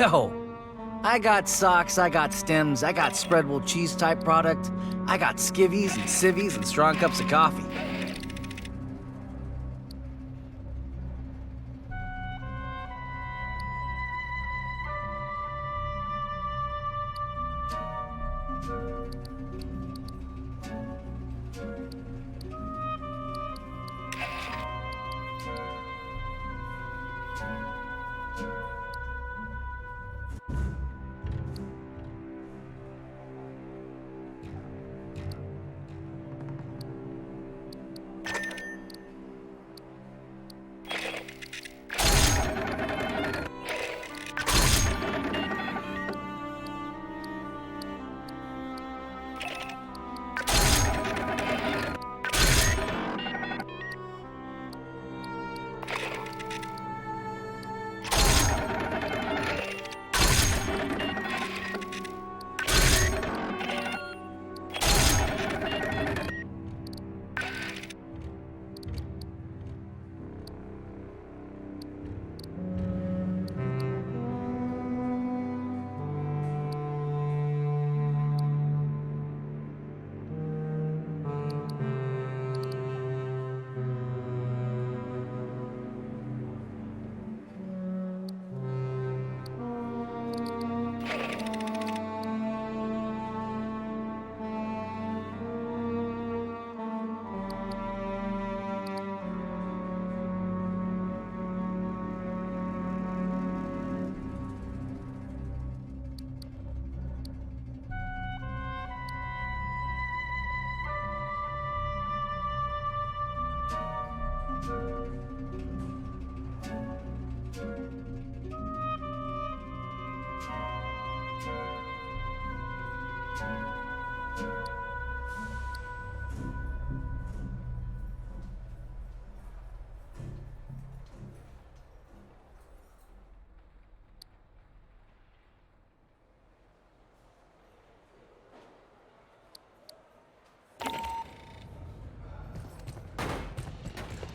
Yo, I got socks, I got stems, I got spreadable cheese type product, I got skivvies and civvies and strong cups of coffee.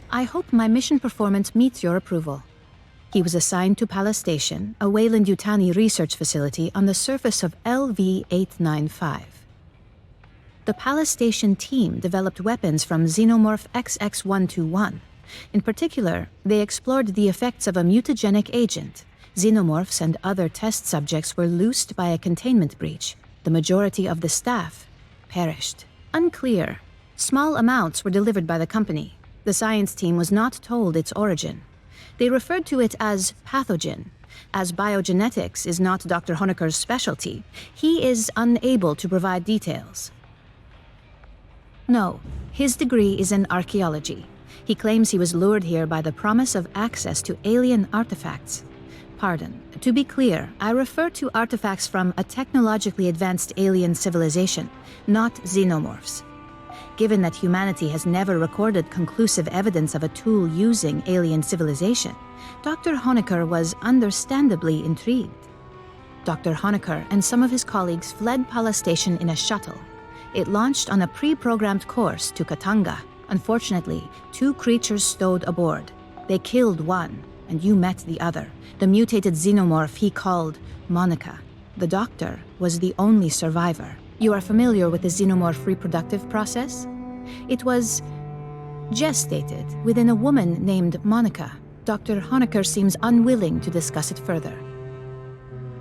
I hope my mission performance meets your approval. He was assigned to Palace Station, a Weyland-Yutani research facility on the surface of LV-895. The Palace Station team developed weapons from Xenomorph XX-121. In particular, they explored the effects of a mutagenic agent. Xenomorphs and other test subjects were loosed by a containment breach. The majority of the staff perished. Unclear. Small amounts were delivered by the company. The science team was not told its origin. They referred to it as Pathogen. As biogenetics is not Dr. Honecker's specialty, he is unable to provide details. No, his degree is in archaeology. He claims he was lured here by the promise of access to alien artifacts. Pardon, to be clear, I refer to artifacts from a technologically advanced alien civilization, not xenomorphs. Given that humanity has never recorded conclusive evidence of a tool using alien civilization, Dr. Honecker was understandably intrigued. Dr. Honecker and some of his colleagues fled Palace Station in a shuttle. It launched on a pre-programmed course to Katanga. Unfortunately, 2 creatures stowed aboard. They killed one, and you met the other, the mutated xenomorph he called Monica. The doctor was the only survivor. You are familiar with the xenomorph reproductive process? It was gestated within a woman named Monica. Dr. Honecker seems unwilling to discuss it further.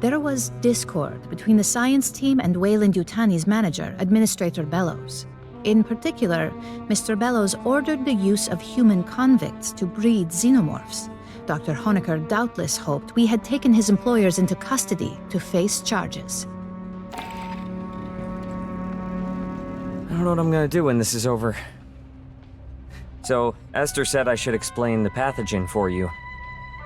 There was discord between the science team and Weyland-Yutani's manager, Administrator Bellows. In particular, Mr. Bellows ordered the use of human convicts to breed xenomorphs. Dr. Honecker doubtless hoped we had taken his employers into custody to face charges. I don't know what I'm gonna do when this is over. So, Esther said I should explain the pathogen for you.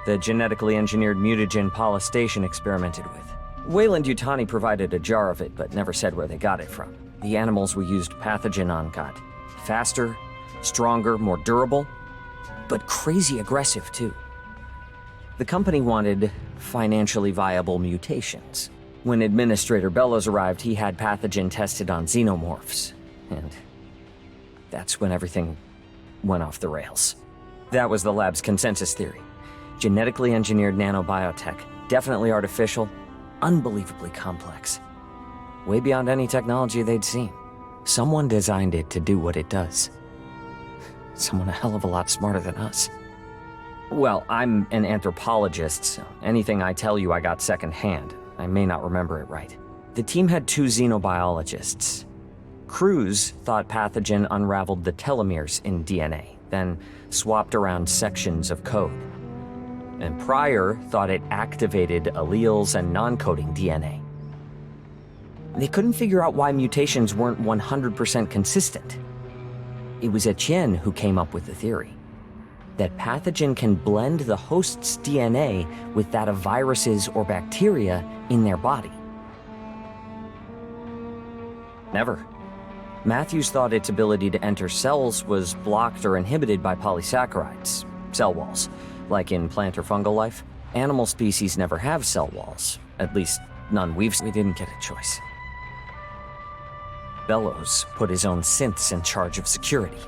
The genetically engineered mutagen Palace Station experimented with. Weyland-Yutani provided a jar of it, but never said where they got it from. The animals we used pathogen on got faster, stronger, more durable, but crazy aggressive too. The company wanted financially viable mutations. When Administrator Bellows arrived, he had pathogen tested on xenomorphs. And that's when everything went off the rails. That was the lab's consensus theory. Genetically engineered nanobiotech, Definitely artificial, unbelievably complex. Way beyond any technology they'd seen. Someone designed it to do what it does. Someone a hell of a lot smarter than us. Well, I'm an anthropologist, so anything I tell you I got secondhand. I may not remember it right. The team had 2 xenobiologists. Cruz thought Pathogen unraveled the telomeres in DNA, then swapped around sections of code. And Pryor thought it activated alleles and non-coding DNA. They couldn't figure out why mutations weren't 100% consistent. It was Etienne who came up with the theory that Pathogen can blend the host's DNA with that of viruses or bacteria in their body. Never. Matthews thought its ability to enter cells was blocked or inhibited by polysaccharides, cell walls, like in plant or fungal life. Animal species never have cell walls, at least none we've seen. We didn't get a choice. Bellows put his own synths in charge of security.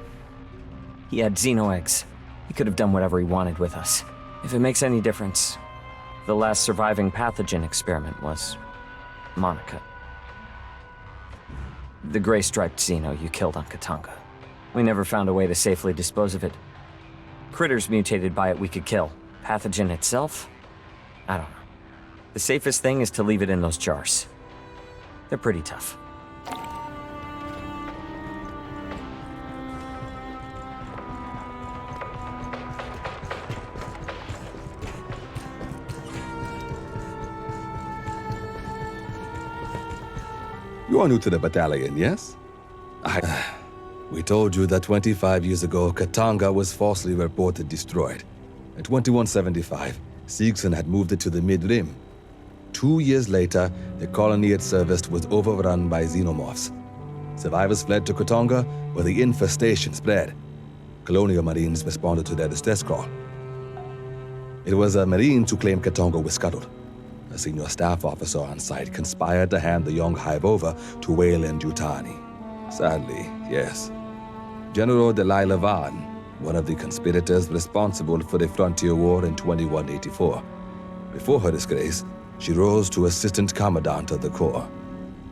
He had xenoeggs. He could have done whatever he wanted with us. If it makes any difference, the last surviving Pathogen experiment was Monica. The gray-striped xeno you killed on Katanga. We never found a way to safely dispose of it. Critters mutated by it we could kill. Pathogen itself? I don't know. The safest thing is to leave it in those jars. They're pretty tough. You are new to the battalion, yes? We told you that 25 years ago, Katanga was falsely reported destroyed. In 2175, Siegson had moved it to the Mid-Rim. 2 years later, the colony it serviced was overrun by xenomorphs. Survivors fled to Katanga, where the infestation spread. Colonial Marines responded to their distress call. It was the Marines who claimed Katanga was scuttled. A senior staff officer on site conspired to hand the young hive over to Wayland Yutani. Sadly, yes. General Delilah Vaughn, one of the conspirators responsible for the Frontier War in 2184. Before her disgrace, she rose to Assistant Commandant of the Corps.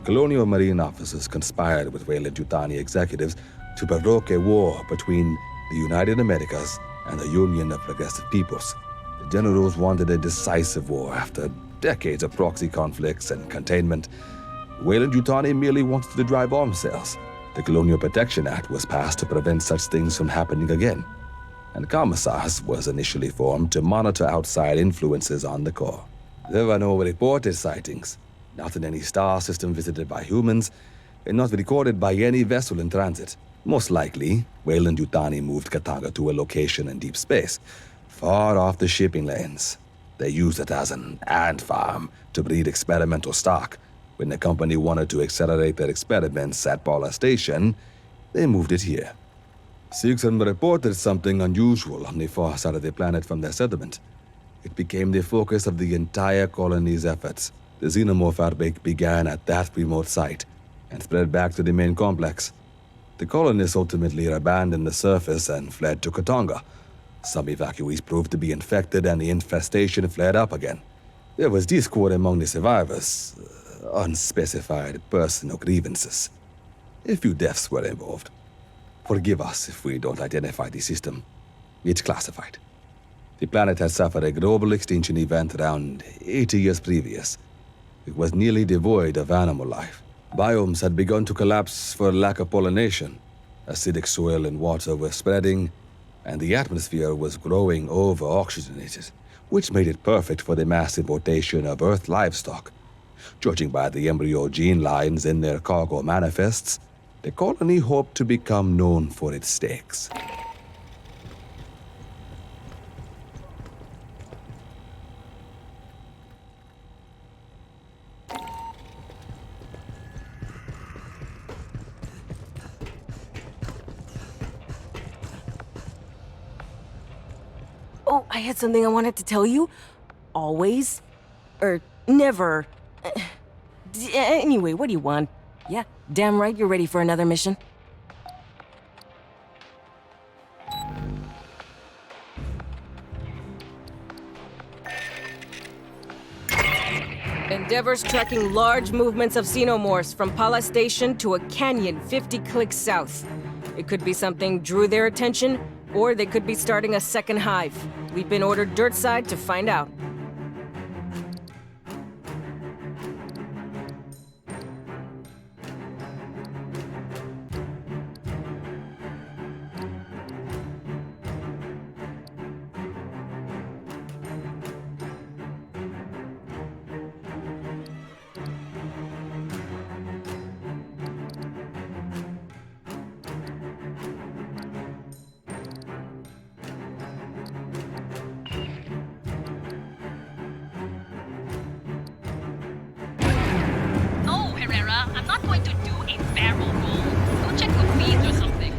Colonial Marine officers conspired with Wayland Yutani executives to provoke a war between the United Americas and the Union of Progressive Peoples. The generals wanted a decisive war after decades of proxy conflicts and containment. Wayland Yutani merely wanted to drive arms sales. The Colonial Protection Act was passed to prevent such things from happening again. And Commissars was initially formed to monitor outside influences on the Corps. There were no reported sightings, not in any star system visited by humans, and not recorded by any vessel in transit. Most likely, Wayland Yutani moved Katanga to a location in deep space, far off the shipping lanes. They used it as an ant farm to breed experimental stock. When the company wanted to accelerate their experiments at Paula Station, they moved it here. Siegson reported something unusual on the far side of the planet from their settlement. It became the focus of the entire colony's efforts. The xenomorph outbreak began at that remote site and spread back to the main complex. The colonists ultimately abandoned the surface and fled to Katanga. Some evacuees proved to be infected and the infestation flared up again. There was discord among the survivors, unspecified personal grievances. A few deaths were involved. Forgive us if we don't identify the system. It's classified. The planet had suffered a global extinction event around 80 years previous. It was nearly devoid of animal life. Biomes had begun to collapse for lack of pollination. Acidic soil and water were spreading, and the atmosphere was growing over-oxygenated, which made it perfect for the mass importation of Earth livestock. Judging by the embryo gene lines in their cargo manifests, the colony hoped to become known for its steaks. Oh, I had something I wanted to tell you. Always. Or never. Anyway, what do you want? Yeah, damn right you're ready for another mission. Endeavor's tracking large movements of xenomorphs from Pala Station to a canyon 50 clicks south. It could be something drew their attention, or they could be starting a second hive. We've been ordered dirtside to find out. No, Herrera, I'm not going to do a barrel roll. Go check the feeds or something.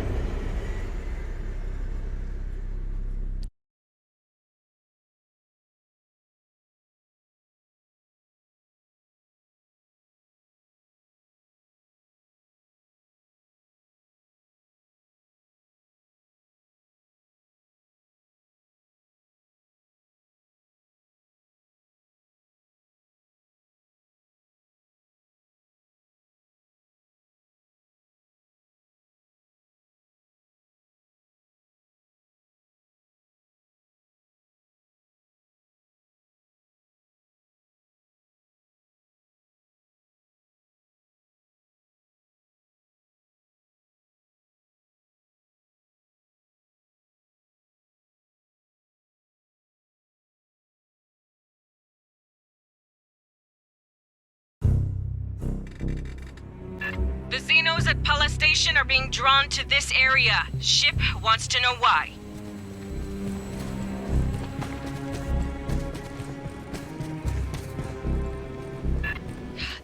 The Xenos at Pala Station are being drawn to this area. Ship wants to know why.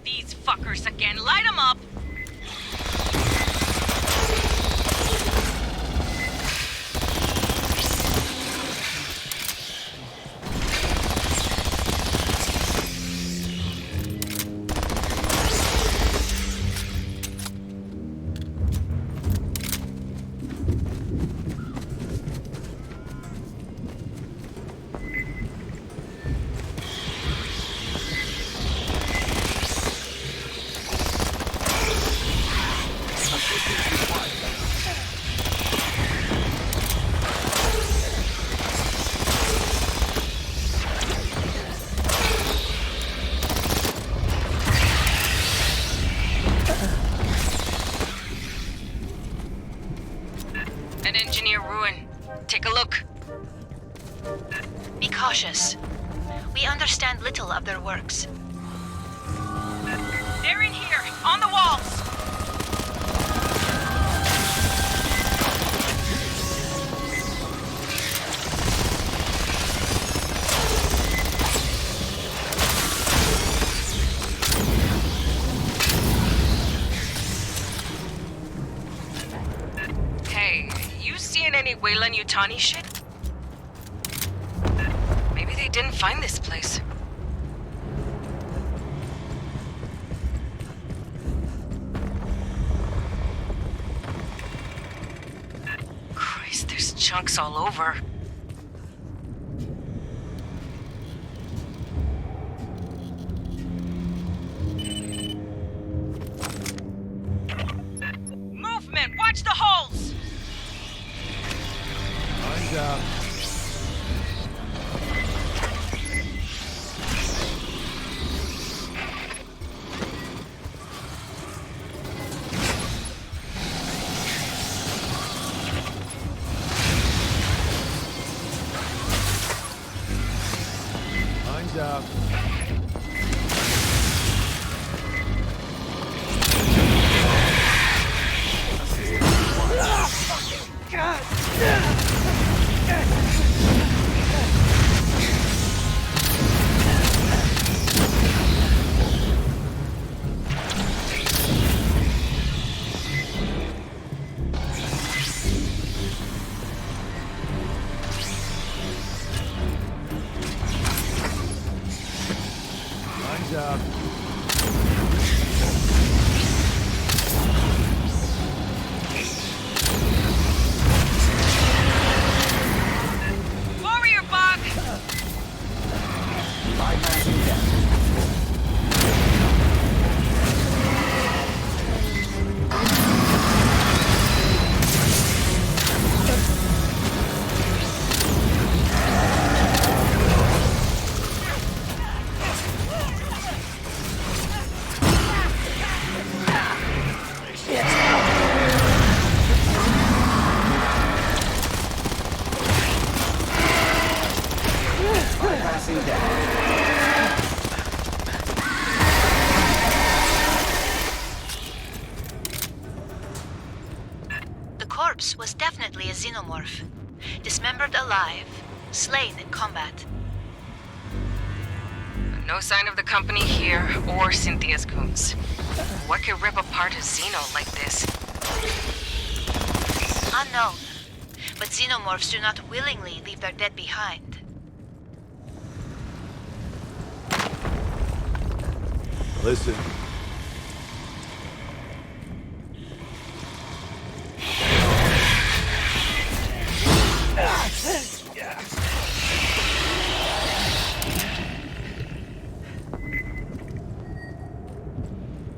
These fuckers again. Light them up! An engineer ruin. Take a look. Be cautious. We understand little of their works. They're in here, on the walls! Hey, you seeing any Weyland-Yutani shit? Maybe they didn't find this place. Christ, there's chunks all over. Movement! Watch the holes! Warrior bug! corpse was definitely a xenomorph. Dismembered alive, slain in combat. No sign of the company here or Cynthia's goons. What could rip apart a Xeno like this? Unknown. But xenomorphs do not willingly leave their dead behind. Listen.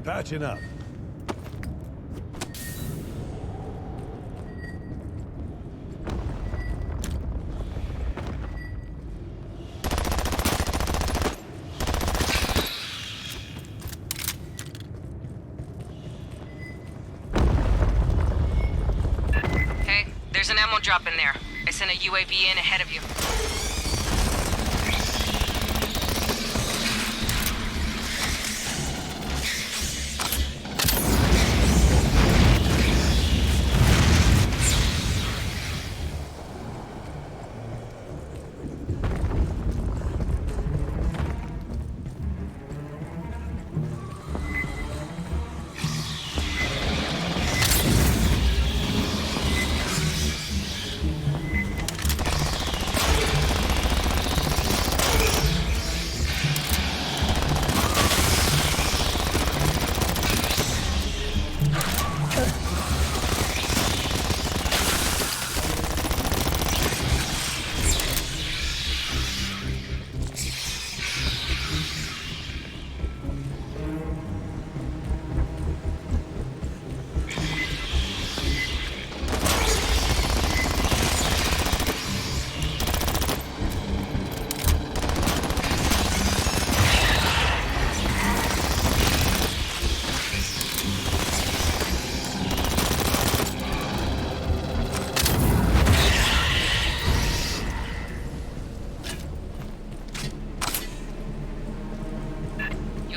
Patching up. Hey, there's an ammo drop in there. I sent a UAV in ahead of you.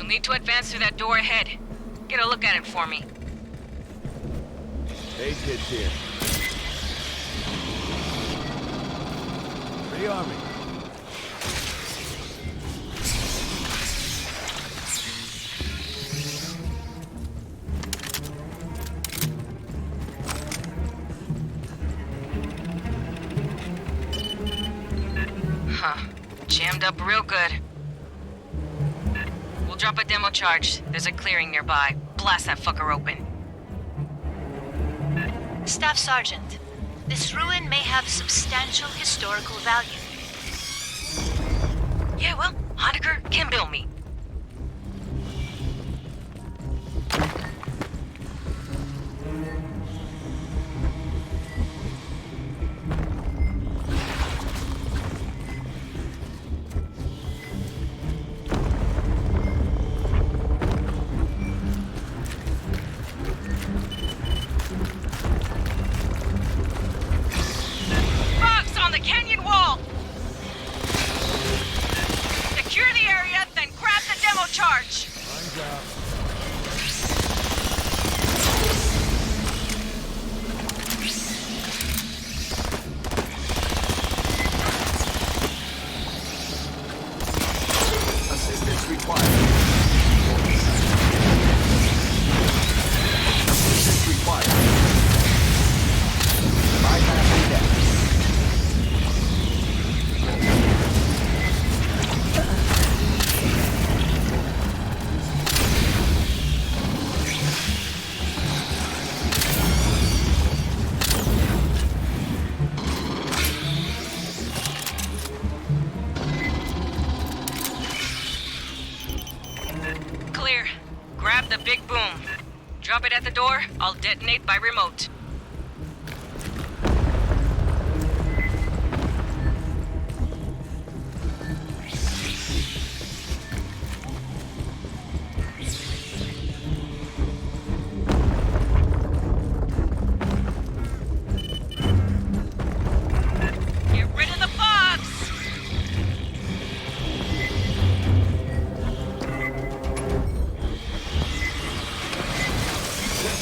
Need to advance through that door ahead. Get a look at it for me. Hey, kids here. Rearming. Huh. Jammed up real good. We'll drop a demo charge. There's a clearing nearby. Blast that fucker open. Staff Sergeant, this ruin may have substantial historical value. Yeah, well, Honecker can bill me. Charge! Arms out. Assistance required. Assistance required. Bypassing deck. Clear. Grab the big boom. Drop it at the door, I'll detonate by remote. Get rid of the fogs!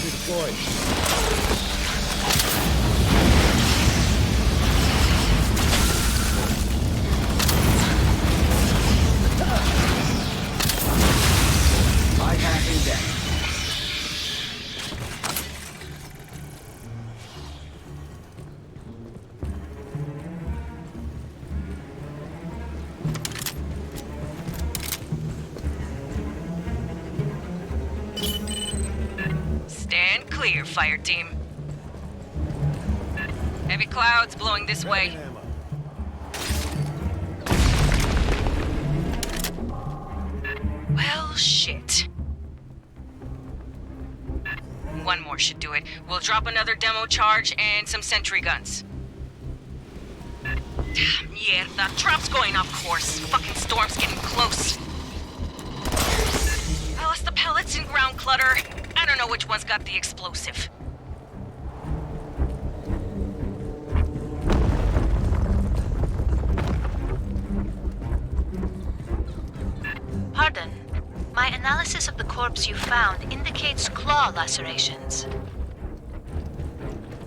Deployed. Fireteam. Heavy clouds blowing this way. Ammo. Well, shit. One more should do it. We'll drop another demo charge and some sentry guns. Yeah, the drop's going off course. Fucking storm's getting close. Well, it's the pellets and ground clutter. I don't know which one's got the explosive. Pardon. My analysis of the corpse you found indicates claw lacerations.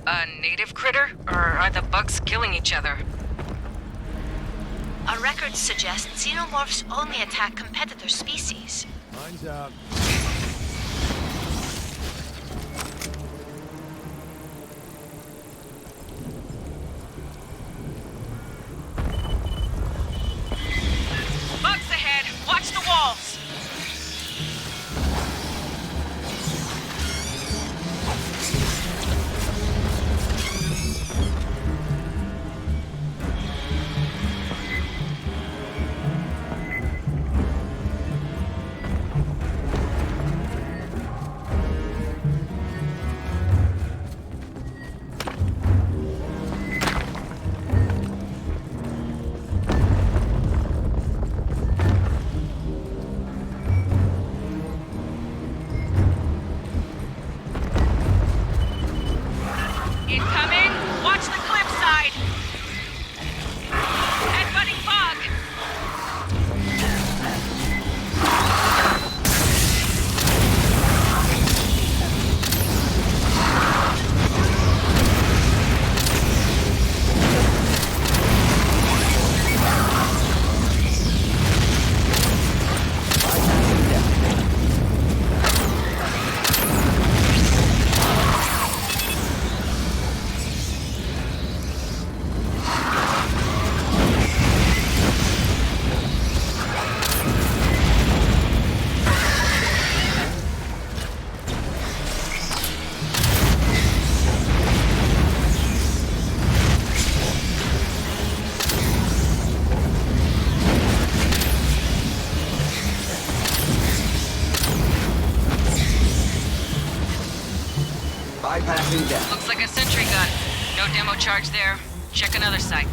A native critter? Or are the bugs killing each other? Our records suggest xenomorphs only attack competitor species. Mine's out. Bugs ahead! Watch the walls! Incoming! Watch the cliffside! Headbutting bug! Bypassing death. Looks like a sentry gun. No demo charge there. Check another site.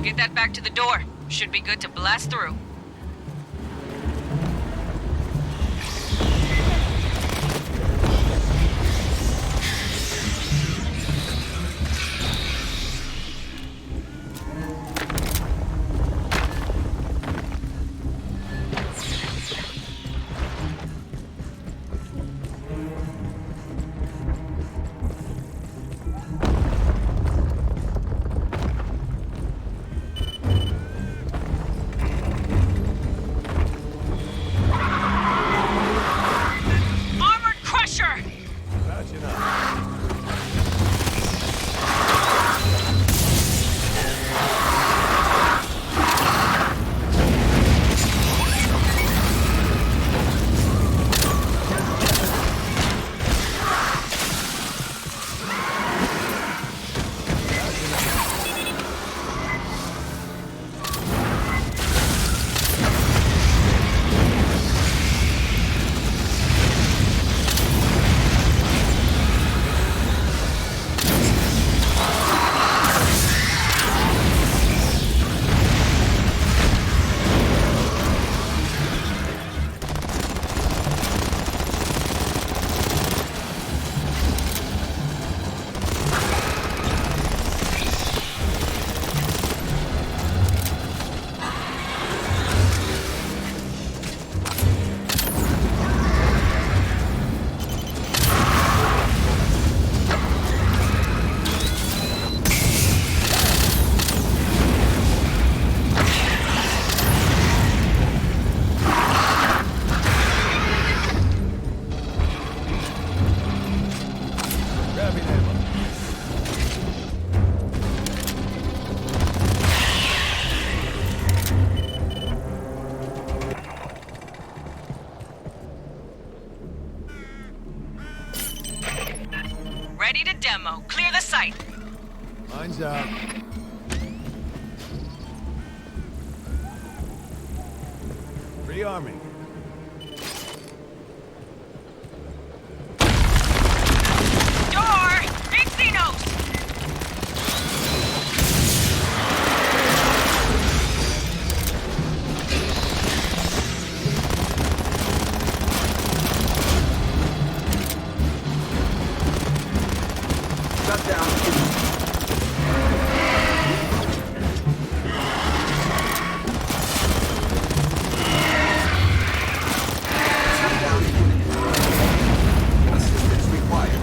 Get that back to the door. Should be good to blast through. Armored crusher! Patching up. Grabbing ammo. Ready to demo. Clear the site. Mine's out. Rearming. Door! Big Xenos! Shut down. Shut down. Assistance required.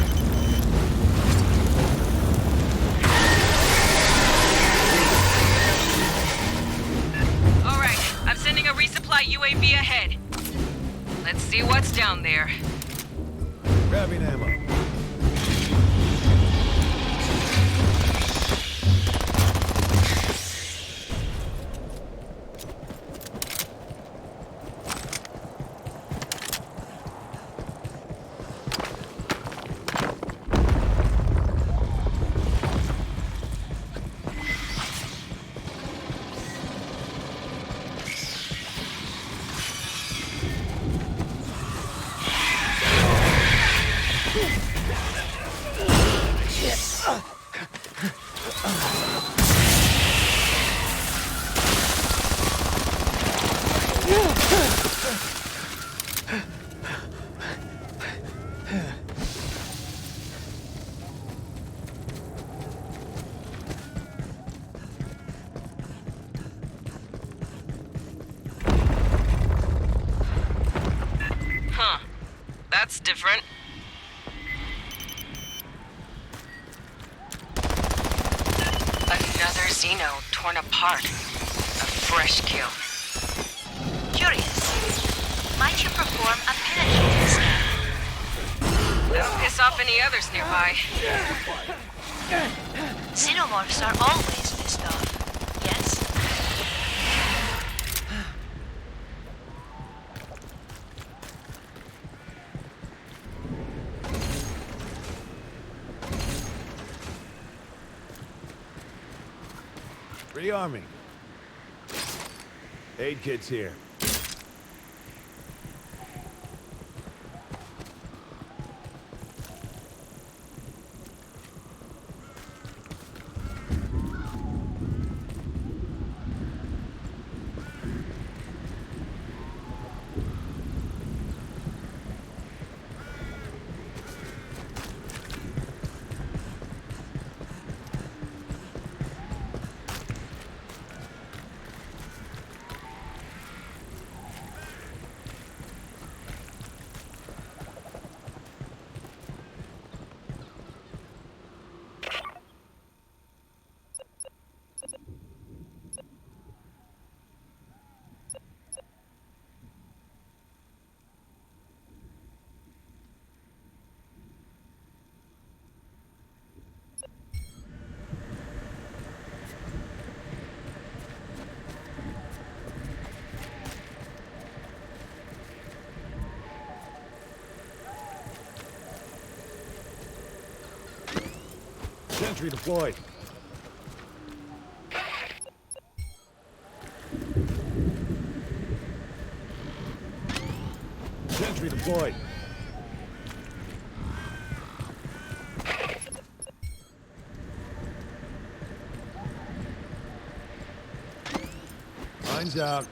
Alright, I'm sending a resupply UAV ahead. Let's see what's down there. Grabbing ammo. Huh. That's different. Another Xeno torn apart. A fresh kill. Curious. Might you perform a penetrating scan? That'll piss off any others nearby. Xenomorphs are always pissed off. Yes? Rearming. Aid kit's here. Sentry deployed. Sentry deployed. Mine's out.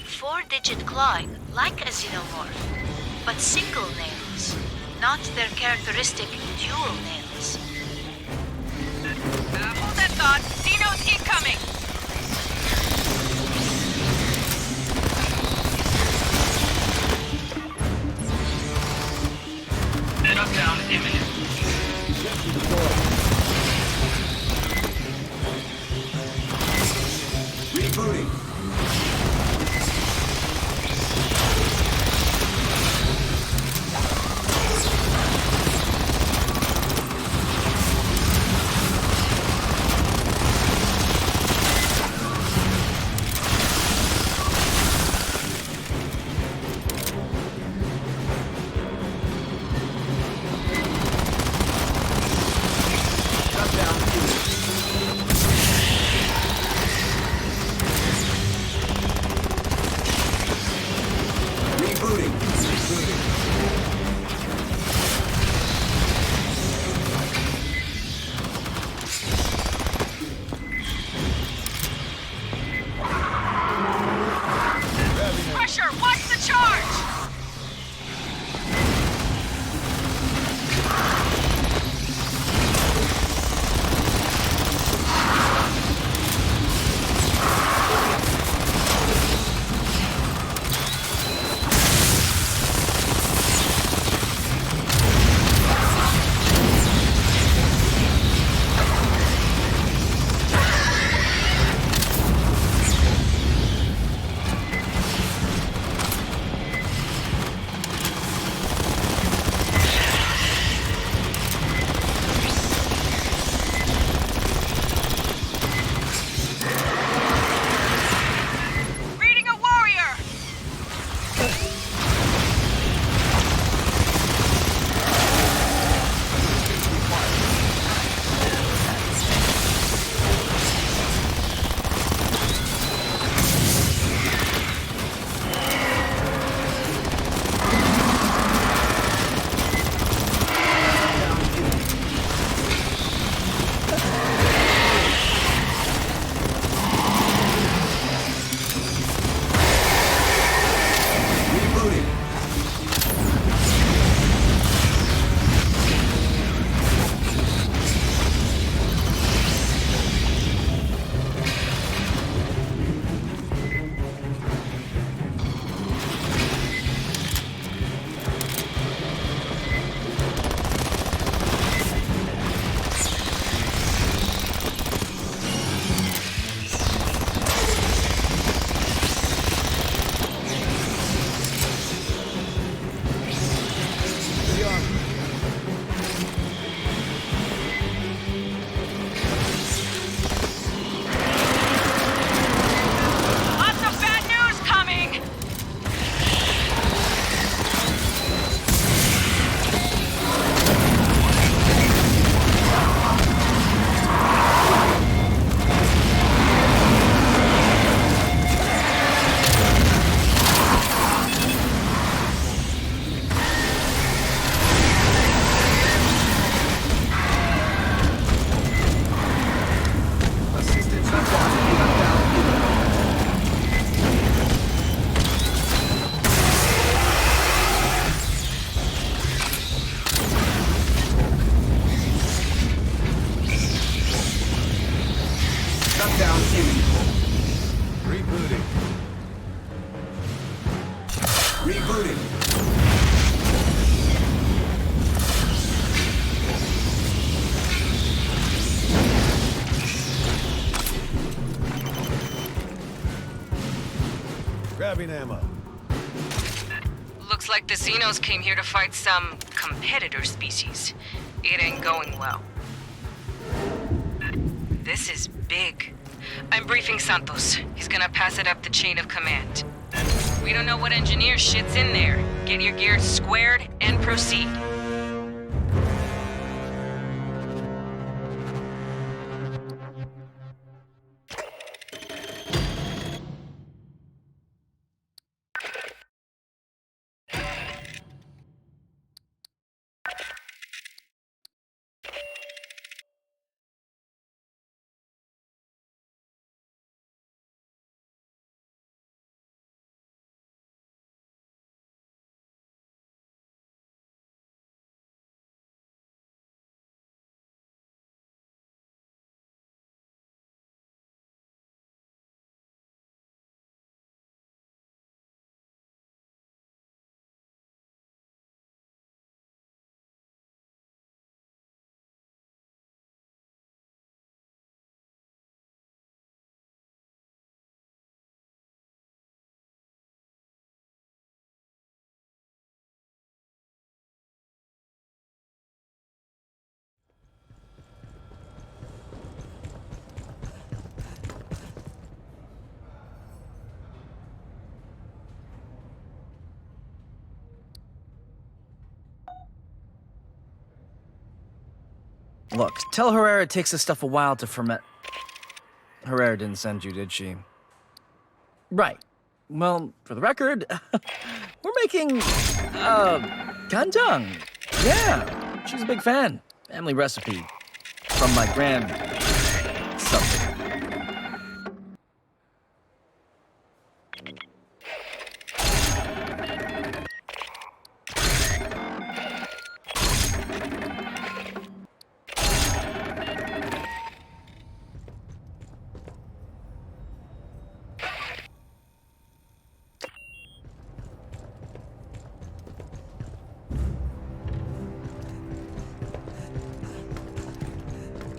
Four-digit clawing, like a xenomorph, but single nails, not their characteristic dual nails. Hold that thought. Xenos incoming! Shutdown imminent. Sentry deployed. Rebooting. Pressure, watch the charge! Reading a warrior! Lots of bad news coming! Shutdown imminent. Rebooting. Rebooting. Grabbing ammo. Looks like the Xenos came here to fight some competitor species. It ain't going well. This is big. I'm briefing Santos. He's gonna pass it up the chain of command. We don't know what engineer shit's in there. Get your gear squared and proceed. Look, tell Herrera it takes this stuff a while to ferment. Herrera didn't send you, did she? Right. Well, for the record, we're making, kanjang. Yeah, she's a big fan. Family recipe. From my grand... something.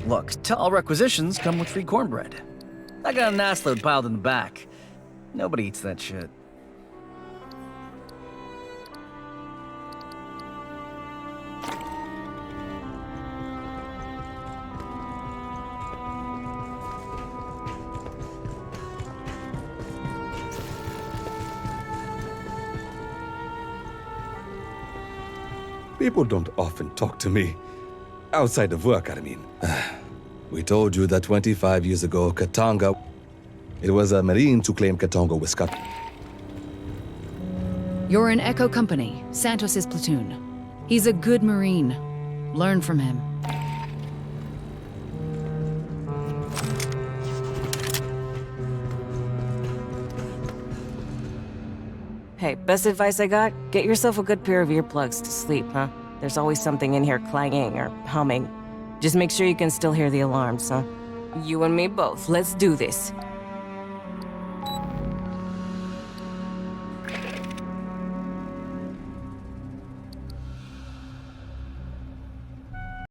Look, tell all requisitions come with free cornbread. I got an ass load piled in the back. Nobody eats that shit. People don't often talk to me. Outside of work, I mean. We told you that 25 years ago, Katanga... It was a Marines who claimed Katanga was cut. You're in Echo Company, Santos' platoon. He's a good Marine. Learn from him. Hey, best advice I got? Get yourself a good pair of earplugs to sleep, huh? There's always something in here clanging or humming. Just make sure you can still hear the alarms, huh? You and me both. Let's do this.